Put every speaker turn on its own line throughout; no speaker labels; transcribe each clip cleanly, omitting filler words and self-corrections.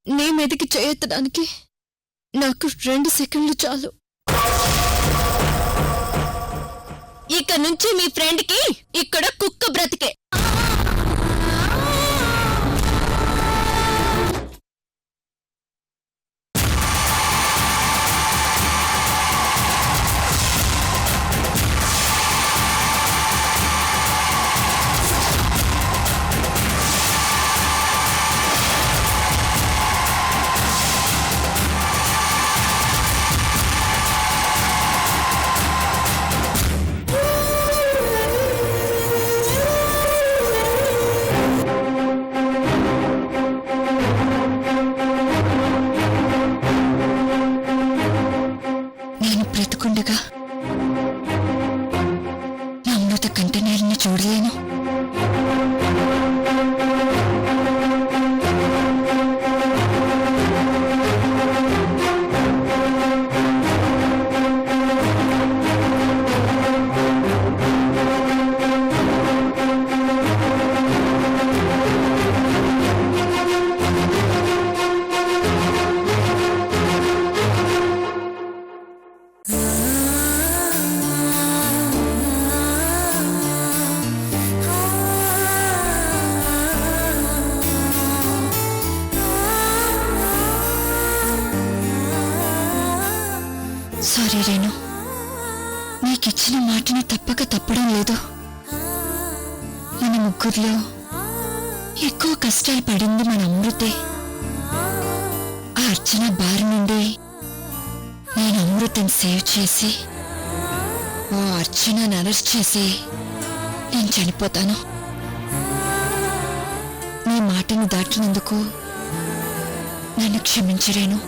నీ మీదకి చేయెత్తడానికి నాకు 2 సెకండ్లు చాలు. ఇక నుంచి మీ ఫ్రెండ్కి ఇక్కడ కుక్క బ్రతికే. బ్రతుకుండగా నా అమృత కంటనీరుని చూడలేను. సారీ రేణు, నీకిచ్చిన మాటని తప్పక తప్పడం లేదు. మన ముగ్గురిలో ఎక్కువ కష్టాలు పడింది మన అమృతే. ఆ అర్చన బారి నుండి నేను అమృతని సేవ్ చేసి ఓ అర్చనని అరెస్ట్ చేసి నేను చనిపోతాను. నీ మాటను దాటినందుకు నన్ను క్షమించరేను.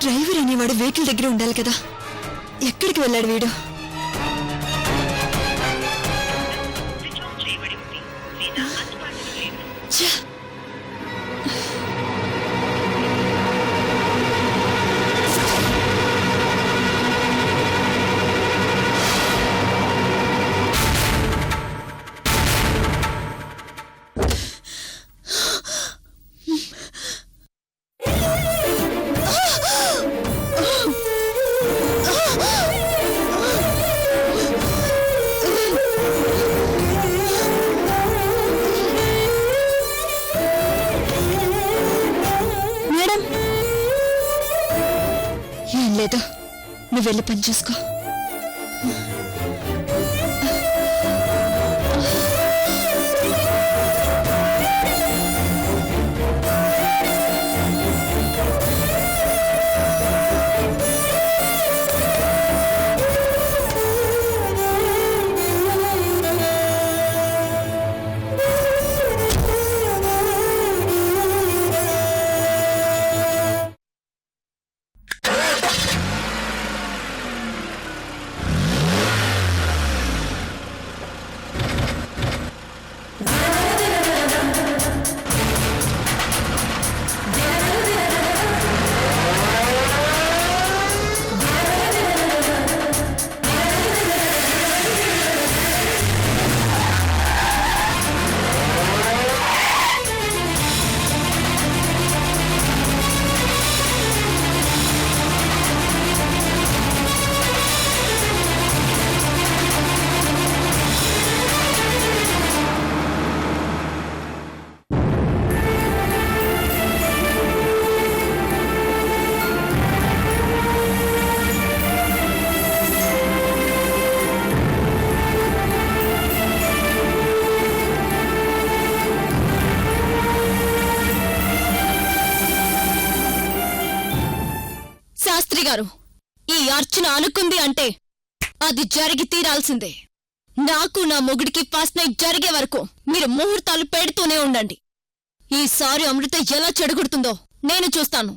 డ్రైవర్ అనేవాడు వెహికల్ దగ్గర ఉండాలి కదా. ఎక్కడికి వెళ్ళాడు వీడు? లేదు, నువ్వు వెళ్ళి పని చూసుకో.
శాస్త్రి గారు, ఈ అర్చన అనుకుంది అంటే అది జరిగి తీరాల్సిందే. నాకు నా మొగుడికి ఫస్ట్ నైట్ జరిగే వరకు మీరు ముహూర్తాలు పెడుతూనే ఉండండి. ఈసారి అమృత ఎలా చెడగొడుతుందో నేను చూస్తాను.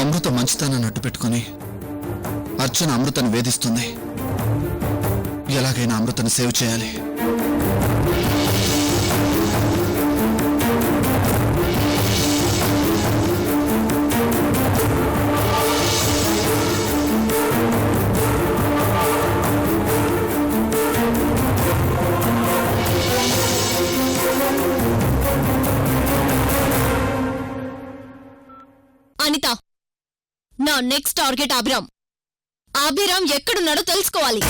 అమృత మంచితనాన్ని అడ్డు పెట్టుకుని అర్చన అమృతను వేధిస్తుంది. ఎలాగైనా అమృతను సేవ్ చేయాలి.
అనిత, నా నెక్స్ట్ టార్గెట్ అభిరామ్. అభిరామ్ ఎక్కడున్నాడో తెలుసుకోవాలి.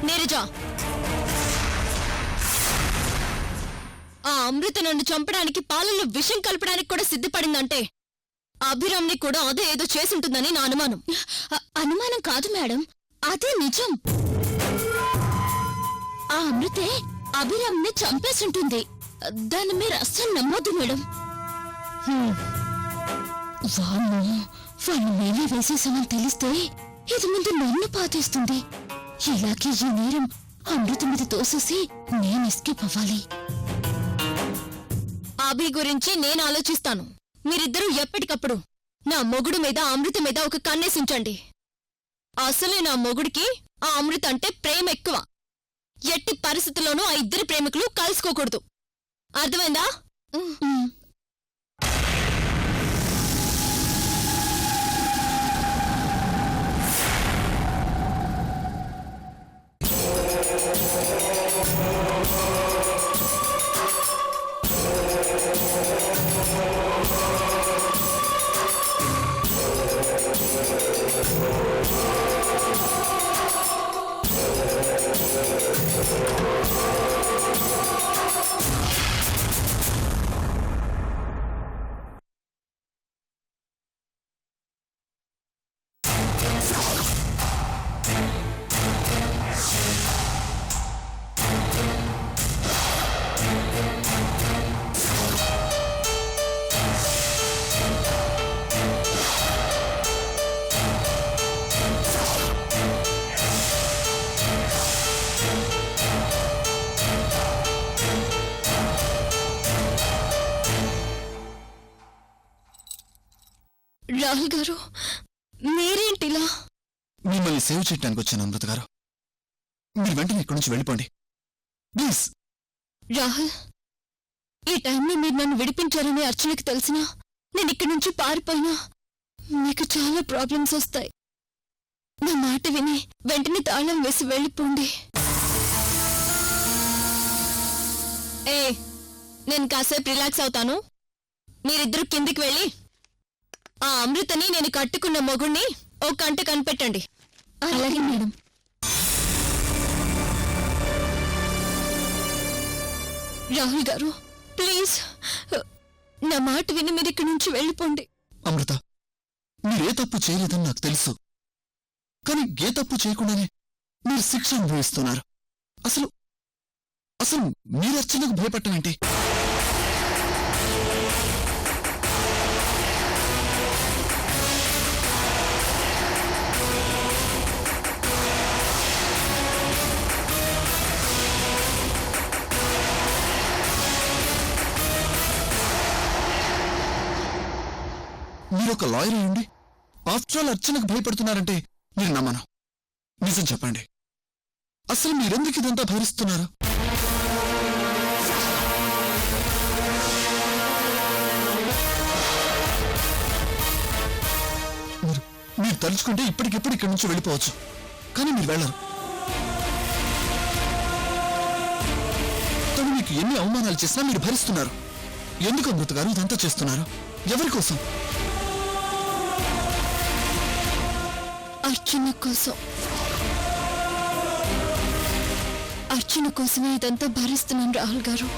నీరజ, ఆ అమృత నన్ను చంపడానికి పాలల్లో విషం కలపడానికి కూడా సిద్ధపడిందంటే అభిరామ్ని కూడా అదే ఏదో చేసుంటుందని నా అనుమానం. అనుమానం కాదు మేడం, అదే నిజం. ఆ అమృతే అభిరామ్ని చంపేసుంటుంది. దాన్ని మీరు అస్సలు నమ్మొద్దు మేడం. వాళ్ళు మేమే వేసేసామని తెలిస్తే ఇది ముందు నన్ను పాతేస్తుంది. ఇలాగే ఈ నేరం అమృత మీద తోసేసి నేను ఎస్కేప్ అవ్వాలి. అభి గురించి నేను ఆలోచిస్తాను. మీరిద్దరూ ఎప్పటికప్పుడు నా మొగుడు మీద అమృత మీద ఒక కన్నేసించండి. అసలే నా మొగుడికి ఆ అమృత అంటే ప్రేమ ఎక్కువ. ఎట్టి పరిస్థితుల్లోనూ ఆ ఇద్దరి ప్రేమికులు కలుసుకోకూడదు. అర్థమైందా? రాహుల్ గారు మీరేంటిలా?
మిమ్మల్ని సేవ్ చేయడానికి వచ్చాను అమృత గారు. మీరు వెంటనే ఇక్కడి నుంచి వెళ్ళిపోండి ప్లీజ్.
రాహుల్, ఈ టైంలో మీరు నన్ను విడిపించారని అర్చనకి తెలిసినా నేను ఇక్కడి నుంచి పారిపోయినా మీకు చాలా ప్రాబ్లమ్స్ వస్తాయి. నా మాట విని వెంటనే తాళం వేసి వెళ్ళిపోండి. నేను కాసేపు రిలాక్స్ అవుతాను. మీరిద్దరు కిందికి వెళ్ళి ఆ అమృతని నేను కట్టుకున్న మొగుణ్ణి ఓ కంట కనిపెట్టండి. అలాగే మేడం. రాహుల్ గారు ప్లీజ్ నా మాట విని మీరు ఇక్కడి నుంచి వెళ్ళిపోండి.
అమృత, మీరే తప్పు చేయలేదని నాకు తెలుసు, కానీ ఏ తప్పు చేయకుండానే మీరు శిక్ష అనుభవిస్తున్నారు. అసలు అసలు మీరు అర్చనకు భయపడటమేంటి? మీరొక లాయర్ అయ్యండి ఆఫ్టర్ ఆల్ అర్చనకు భయపడుతున్నారంటే నేను నమ్మను. నిజం చెప్పండి, అసలు మీరెందుకు ఇదంతా భరిస్తున్నారు? మీరు తలుచుకుంటే ఇప్పటికిప్పుడు ఇక్కడి నుంచి వెళ్ళిపోవచ్చు, కానీ మీరు వెళ్ళరు. తను మీకు ఎన్ని అవమానాలు చేసినా మీరు భరిస్తున్నారు. ఎందుకు అమృత గారు ఇదంతా చేస్తున్నారు? ఎవరి కోసం?
అర్చన కోసం. అర్చన కోసమే ఇదంతా భరిస్తున్నాను రాహుల్ గారు.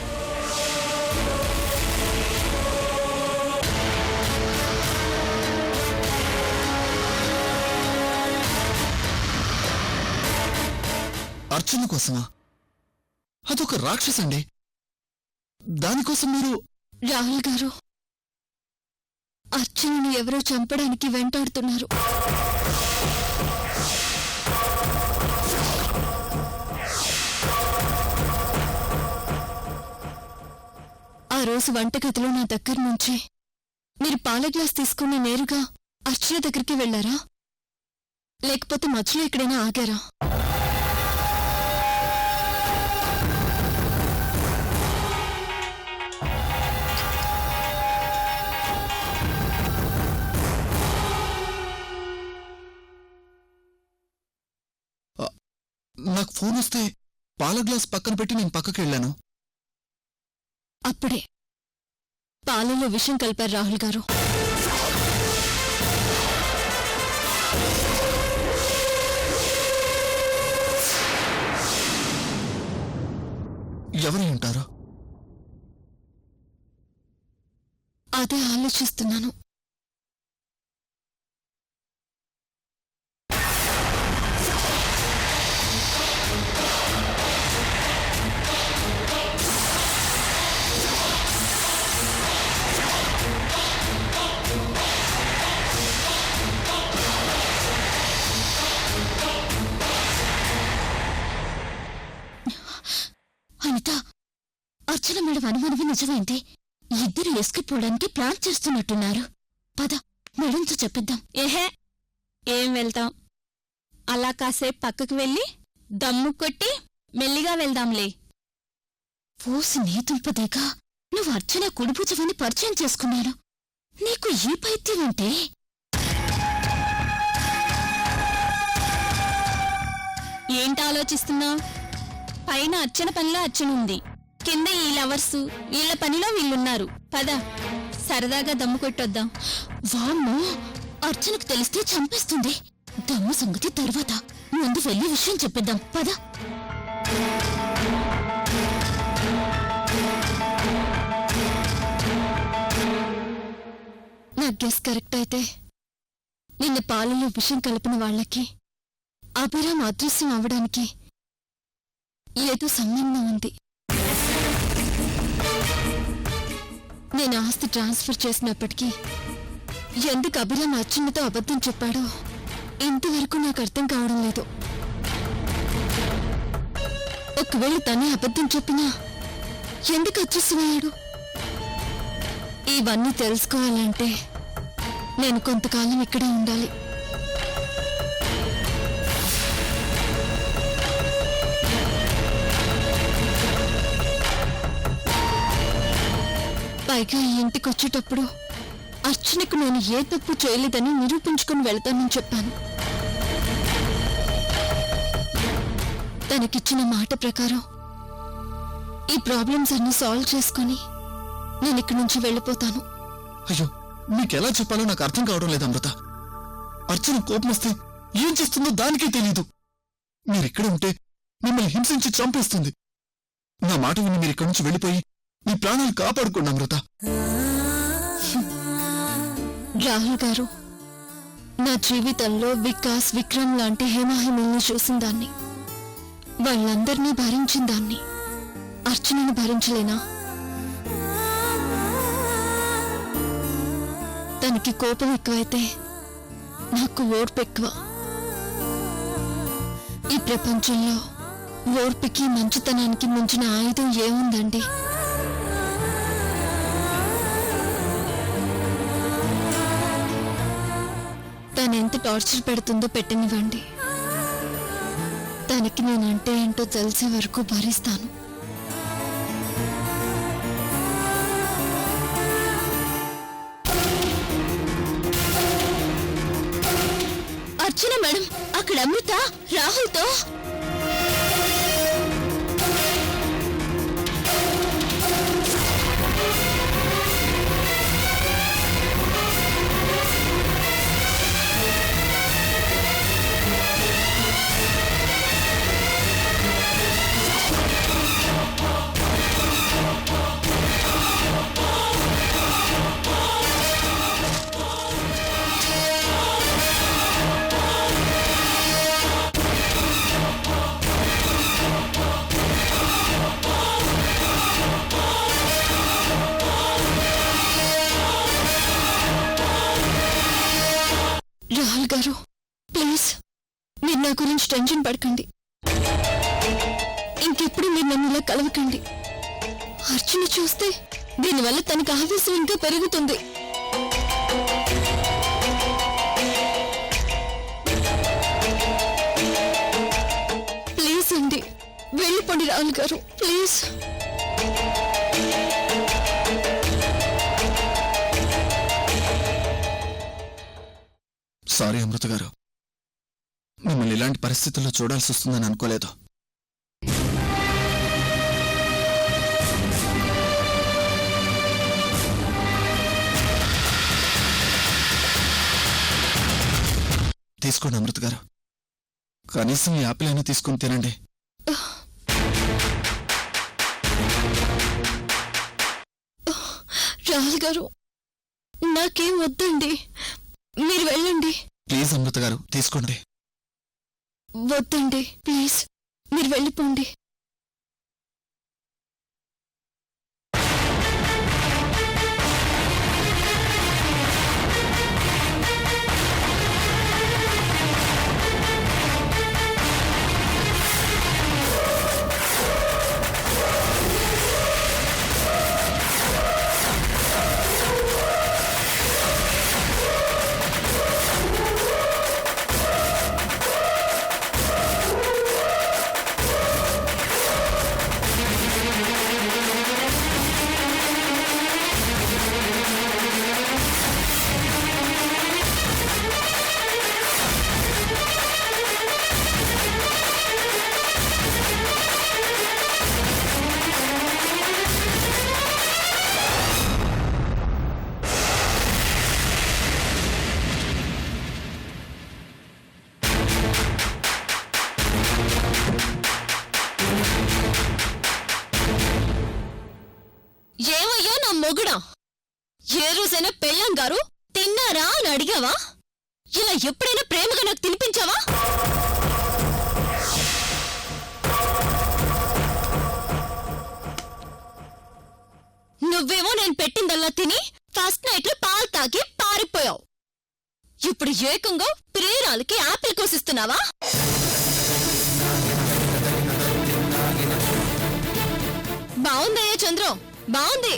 అర్చన కోసమా? అదొక రాక్షసండి. దానికోసం మీరు...
రాహుల్ గారు, అర్చనను ఎవరో చంపడానికి వెంటాడుతున్నారు. ఆ రోజు వంటగదిలో నా దగ్గర నుంచి మీరు పాల గ్లాస్ తీసుకుని నేరుగా అర్చన దగ్గరికి వెళ్లారా, లేకపోతే మధ్యలో ఎక్కడైనా ఆగారా?
నాకు ఫోన్ వస్తే పాల గ్లాస్ పక్కన పెట్టి నేను పక్కకి వెళ్ళాను.
అప్పుడే పాలలో విషం కలిపారు రాహుల్ గారు.
ఎవరై ఉంటారు?
అదే ఆలోచిస్తున్నాను. అనిత, అర్చన మేడం అనుమానమే నిజమైంది. ఇద్దరు ఎస్కిపోవడానికి ప్లాన్ చేస్తున్నట్టున్నారు. పద మేడంతో చెప్పిద్దాం. ఏహే, ఏం వెళ్తాం, అలా కాసేపు పక్కకు వెళ్ళి దమ్ము కొట్టి మెల్లిగా వెళ్దాంలే. పోసి నీతుల్పదేగా నువ్వు అర్చన కుడిభుజమని పరిచయం చేసుకున్నాను. నీకు ఈ పైత్యమేంటే? ఏంటి ఆలోచిస్తున్నావు? పైన అర్చన పనిలో అర్చనుంది, కింద ఈ లవర్సు, వీళ్ల పనిలో వీళ్ళున్నారు. పద సరదాగా దమ్ము కొట్టొద్దాం. వామ్మో, అర్చనకు తెలిస్తే చంపేస్తుంది. దమ్ము సంగతి తర్వాత, ముందు వెళ్ళి విషయం చెప్పిద్దాం. పద. నా గెస్ కరెక్ట్ అయితే నిన్న పాలలో విషం కలిపిన వాళ్లకి అభిరామ్ అదృశ్యం అవడానికి ఏదో సంబంధం ఉంది. నేను ఆస్తి ట్రాన్స్ఫర్ చేసినప్పటికీ ఎందుకు అభిరామ్ అర్చనతో అబద్ధం చెప్పాడో ఇంతవరకు నాకు అర్థం కావడం లేదు. ఒకవేళ తనే అబద్ధం చెప్పినా ఎందుకు అదృశ్యమయ్యాడు? ఇవన్నీ తెలుసుకోవాలంటే
నేను కొంతకాలం ఇక్కడే ఉండాలి. పైగా ఈ ఇంటికి వచ్చేటప్పుడు అర్చనకు నేను ఏ తప్పు చేయలేదని నిరూపించుకుని వెళ్తానని చెప్పాను. తనకిచ్చిన మాట ప్రకారం ఈ ప్రాబ్లమ్స్ అన్ని సాల్వ్ చేసుకుని నేను ఇక్కడి నుంచి వెళ్ళిపోతాను.
అయ్యో, మీకెలా చెప్పాలో నాకు అర్థం కావడం లేదు అమృత. అర్చన కోపం వస్తే ఏం చేస్తుందో దానికే తెలీదు. మీరిక్కడ ఉంటే మిమ్మల్ని హింసించి చంపేస్తుంది. నా మాట విని మీరు ఇక్కడి నుంచి వెళ్ళిపోయి మీ ప్రాణాలు కాపాడుకోండి అమృత.
రాహుల్ గారు, నా జీవితంలో వికాస్, విక్రమ్ లాంటి హేమాహిమల్ని చూసిన దాన్ని, వాళ్ళందరినీ భరించిన దాన్ని. అర్చనను భరించలేనా? తనకి కోపం ఎక్కువైతే నాకు ఓర్పు ఎక్కువ. ఈ ప్రపంచంలో ఓర్పుకి మంచితనానికి మించిన ఆయుధం ఏముందండి? తనెంత టార్చర్ పెడుతుందో పెట్టనివ్వండి. తనకి నేనంటే ఏంటో తెలిసే వరకు భరిస్తాను.
అర్చన మేడం, అక్కడ అమృత రాహుల్తో.
రాహుల్ గారు, ప్లీజ్ మీరు నా గురించి టెన్షన్ పడకండి. ఇంకెప్పుడు మీరు నన్ను ఇలా కలవకండి. అర్చన చూస్తే దీనివల్ల తనకు ఆవేశం ఇంకా పెరుగుతుంది. ప్లీజ్ అండి, వెళ్ళిపోండి రాహుల్ గారు, ప్లీజ్.
సారీ అమృత గారు, మిమ్మల్ని ఇలాంటి పరిస్థితుల్లో చూడాల్సి వస్తుందని అనుకోలేదు. తీసుకోండి అమృత గారు, కనీసం ఈ యాపిల్ అయినా తీసుకుని తినండి.
రాహుల్ గారు, నాకేం వద్దండి, మీరు వెళ్ళండి.
ప్లీజ్ అమృత గారు, తీసుకోండి.
వద్దండి, ప్లీజ్ మీరు వెళ్ళిపోండి.
ఏమయ్యా నా మొగుడా, ఏ రోజైనా పెళ్ళాం గారు తిన్నారా అని అడిగావా? ఇలా ఎప్పుడైనా ప్రేమగా నాకు తినిపించావా? నువ్వేమో నేను పెట్టిందల్లా తిని ఫస్ట్ నైట్ లో పాలు తాగి పారిపోయావు. ఇప్పుడు ఏకంగా ప్రియురాలకి యాపిల్ కోసిస్తున్నావా? బావుందయ్యా చంద్రం, బావుంది.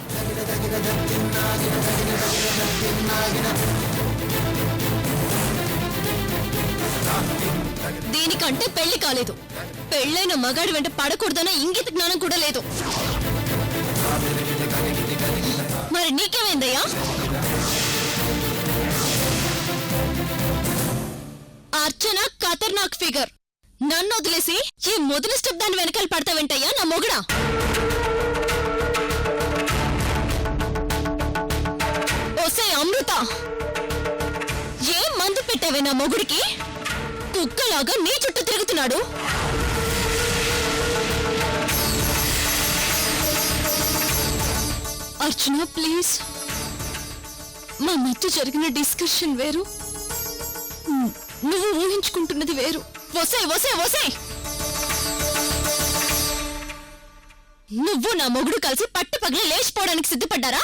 దీనికంటే పెళ్లి కాలేదు. పెళ్ళైన మగాడి వెంట పడకూడదన్న ఇంగిత జ్ఞానం కూడా లేదు. మరి నీకేమైందయ్యా? అర్చన ఖతర్నాక్ ఫిగర్. నన్ను వదిలేసి ఈ మొదటి స్టెప్ దాని వెనకాల పడతావేంటయ్యా నా మొగుడా? ఓసే అమృత, ఏం మందు పెట్టావే నా మొగుడికి? కుక్కలాగా నీ చుట్టూ తిరుగుతున్నాడు. అర్చన ప్లీజ్, మా మధ్య జరిగిన డిస్కషన్ వేరు, నువ్వు ఊహించుకుంటున్నది వేరు. వసే వసే వసే, నువ్వు నా మొగుడు కలిసి పట్టు పగల లేచిపోవడానికి సిద్ధపడ్డారా?